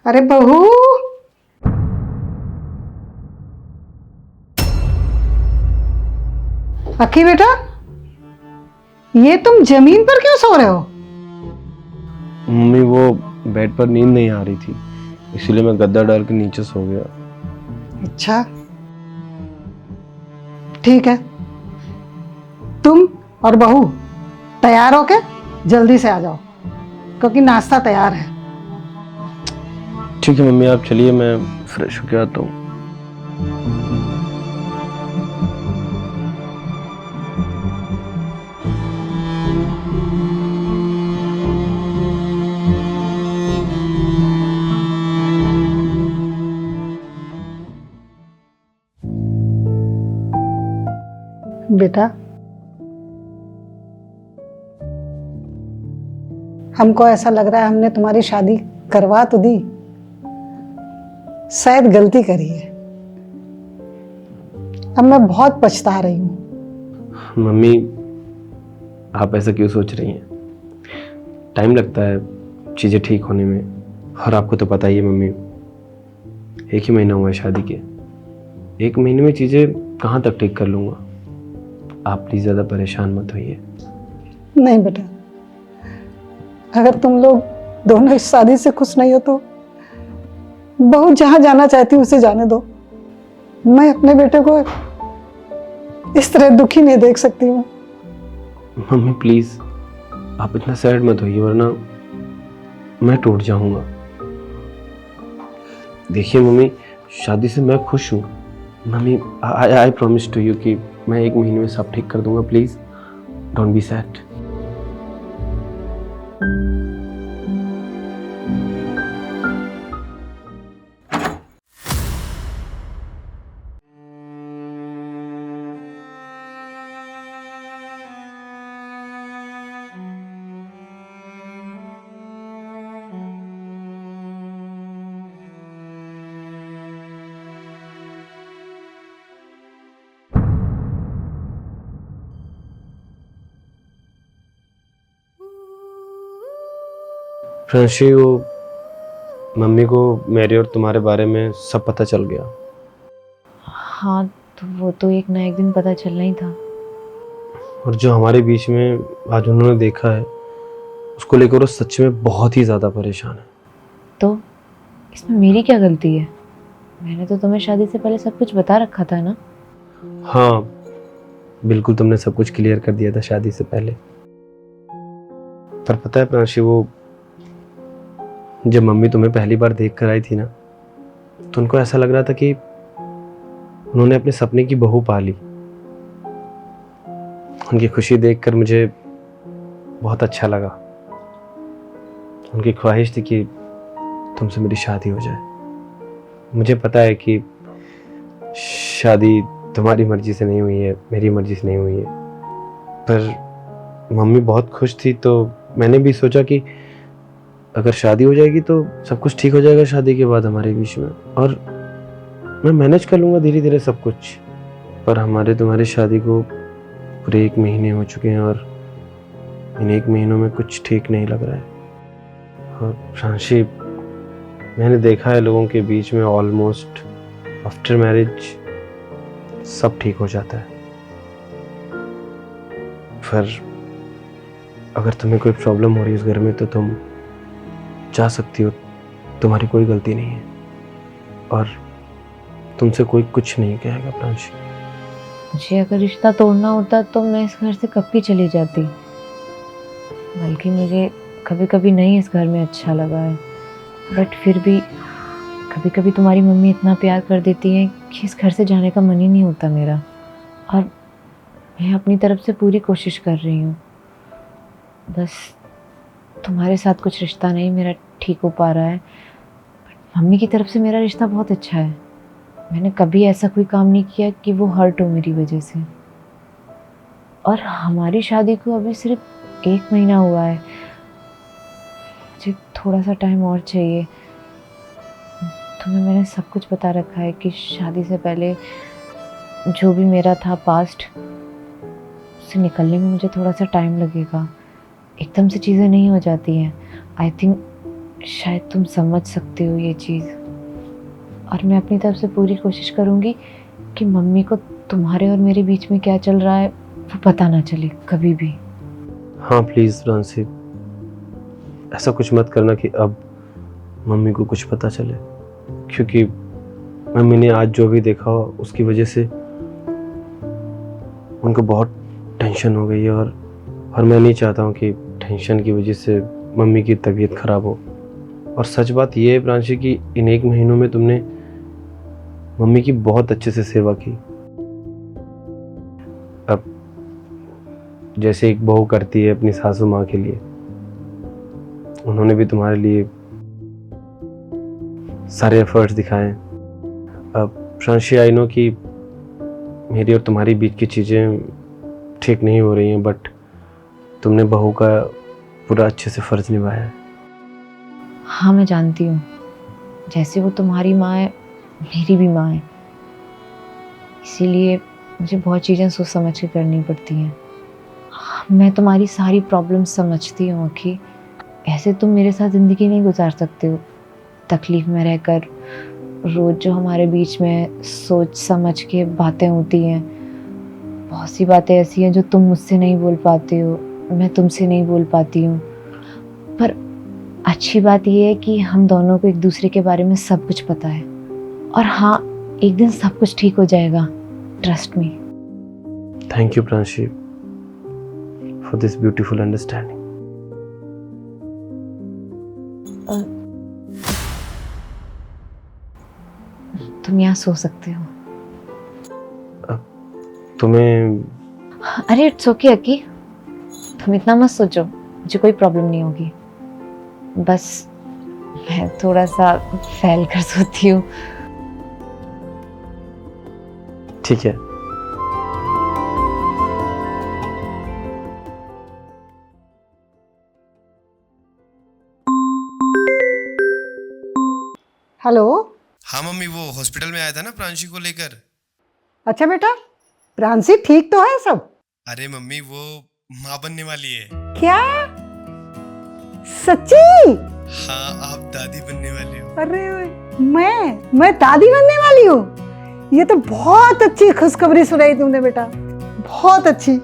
अरे बहू, अक्की बेटा, ये तुम जमीन पर क्यों सो रहे हो? मम्मी वो बेड पर नींद नहीं आ रही थी, इसलिए मैं गद्दा डाल के नीचे सो गया। अच्छा, ठीक है। तुम और बहू तैयार होके जल्दी से आ जाओ, क्योंकि नाश्ता तैयार है। ठीक है मम्मी, आप चलिए, मैं फ्रेश होके आता हूँ। बेटा, हमको ऐसा लग रहा है हमने तुम्हारी शादी करवा तो दी, शायद गलती करी है। अब मैं बहुत पछता रही हूँ। मम्मी, आप ऐसा क्यों सोच रही हैं? टाइम लगता है चीज़ें ठीक होने में, और आपको तो पता ही है मम्मी, एक ही महीना हुआ है शादी के। एक महीने में चीज़ें कहाँ तक ठीक कर लूँगा? आप प्लीज़ ज़्यादा परेशान मत होइए। नहीं बेटा, अगर तुम लोग दोनों इस शादी से खुश नहीं हो तो बहू जहां जाना चाहती उसे जाने दो। मैं अपने बेटे को इस तरह दुखी नहीं देख सकती हूँ। मम्मी प्लीज़, आप इतना सैड मत होइए, वरना मैं टूट जाऊँगा। देखिए मम्मी, शादी से मैं खुश हूँ। Mummy, I promise to you कि मैं एक महीने में सब ठीक कर दूंगा। Please don't be sad. फ्रांशी, वो मम्मी को मेरे और तुम्हारे बारे में सब पता चल गया। हाँ, तो वो तो एक ना एक दिन पता चलना ही था। और जो हमारे बीच में आज उन्होंने देखा है, उसको लेकर वो सच में बहुत ही ज़्यादा परेशान है। तो इसमें मेरी क्या गलती है? मैंने तो तुम्हें शादी से पहले सब कुछ बता रखा था ना। हाँ, बिल्कुल, तुमने सब कुछ क्लियर कर दिया था शादी से पहले। पर पता है प्रांशी, वो जब मम्मी तुम्हें पहली बार देख कर आई थी ना, तो उनको ऐसा लग रहा था कि उन्होंने अपने सपने की बहू पा ली। उनकी खुशी देखकर मुझे बहुत अच्छा लगा। उनकी ख्वाहिश थी कि तुमसे मेरी शादी हो जाए। मुझे पता है कि शादी तुम्हारी मर्जी से नहीं हुई है, मेरी मर्जी से नहीं हुई है, पर मम्मी बहुत खुश थी, तो मैंने भी सोचा कि अगर शादी हो जाएगी तो सब कुछ ठीक हो जाएगा शादी के बाद हमारे बीच में, और मैं मैनेज कर लूँगा धीरे धीरे सब कुछ। पर हमारे तुम्हारी शादी को पूरे 1 महीने हो चुके हैं, और इन 1 महीनों में कुछ ठीक नहीं लग रहा है। और फ्रांशी, मैंने देखा है लोगों के बीच में ऑलमोस्ट आफ्टर मैरिज सब ठीक हो जाता है। पर अगर तुम्हें कोई प्रॉब्लम हो रही है इस घर में, तो तुम जा सकती हो, तुम्हारी कोई गलती नहीं है, और तुमसे कोई कुछ नहीं कहेगा प्रांशी। मुझे अगर रिश्ता तोड़ना होता तो मैं इस घर से कब की चली जाती। बल्कि मुझे कभी कभी नहीं इस घर में अच्छा लगा है, बट फिर भी कभी कभी तुम्हारी मम्मी इतना प्यार कर देती है कि इस घर से जाने का मन ही नहीं होता मेरा। और मैं अपनी तरफ से पूरी कोशिश कर रही हूँ, बस तुम्हारे साथ कुछ रिश्ता नहीं मेरा ठीक हो पा रहा है। बट मम्मी की तरफ से मेरा रिश्ता बहुत अच्छा है। मैंने कभी ऐसा कोई काम नहीं किया कि वो हर्ट हो मेरी वजह से। और हमारी शादी को अभी सिर्फ 1 महीना हुआ है। मुझे थोड़ा सा टाइम और चाहिए। तुम्हें मैंने सब कुछ बता रखा है कि शादी से पहले जो भी मेरा था पास्ट, उससे निकलने में मुझे थोड़ा सा टाइम लगेगा। एकदम से चीज़ें नहीं हो जाती हैं। आई थिंक शायद तुम समझ सकते हो ये चीज़, और मैं अपनी तरफ से पूरी कोशिश करूँगी कि मम्मी को तुम्हारे और मेरे बीच में क्या चल रहा है वो पता ना चले कभी भी। हाँ प्लीज़ प्रांशी, ऐसा कुछ मत करना कि अब मम्मी को कुछ पता चले, क्योंकि मम्मी ने आज जो भी देखा उसकी वजह से उनको बहुत टेंशन हो गई है, और मैं नहीं चाहता हूँ कि टेंशन की वजह से मम्मी की तबीयत ख़राब हो। और सच बात ये है प्रांशी कि इन 1 महीनों में तुमने मम्मी की बहुत अच्छे से सेवा की। अब जैसे एक बहू करती है अपनी सासू माँ के लिए, उन्होंने भी तुम्हारे लिए सारे एफर्ट्स दिखाए। अब प्रांशी, आई नो कि मेरी और तुम्हारी बीच की चीज़ें ठीक नहीं हो रही हैं, बट तुमने बहू का पूरा अच्छे से फ़र्ज़ निभाया है। हाँ मैं जानती हूँ, जैसे वो तुम्हारी माँ है मेरी भी माँ है, इसीलिए मुझे बहुत चीज़ें सोच समझ के करनी पड़ती हैं। मैं तुम्हारी सारी प्रॉब्लम्स समझती हूँ अखी, ऐसे तुम मेरे साथ ज़िंदगी नहीं गुजार सकते हो तकलीफ़ में रहकर। रोज़ जो हमारे बीच में सोच समझ के बातें होती हैं, बहुत सी बातें ऐसी हैं जो तुम मुझसे नहीं बोल पाते हो, मैं तुमसे नहीं बोल पाती हूँ। पर अच्छी बात यह है कि हम दोनों को एक दूसरे के बारे में सब कुछ पता है, और हाँ एक दिन सब कुछ ठीक हो जाएगा, trust me. Thank you Pranshi for this beautiful understanding. तुम यहाँ सो सकते हो। तुम्हें अरे इट्स ओके अकी, तुम इतना मत सोचो, मुझे कोई प्रॉब्लम नहीं होगी। बस मैं थोड़ा सा फैल कर सोती हूँ। ठीक है। हेलो। हाँ मम्मी, वो हॉस्पिटल में आया था ना प्रांशी को लेकर। अच्छा बेटा, प्रांशी ठीक तो है सब? अरे मम्मी, वो माँ बनने वाली है। क्या? सच्ची? हाँ, आप दादी बनने वाली हो। अरे मैं दादी बनने वाली हूँ? ये तो बहुत अच्छी खुशखबरी सुनाई तुमने बेटा, बहुत अच्छी।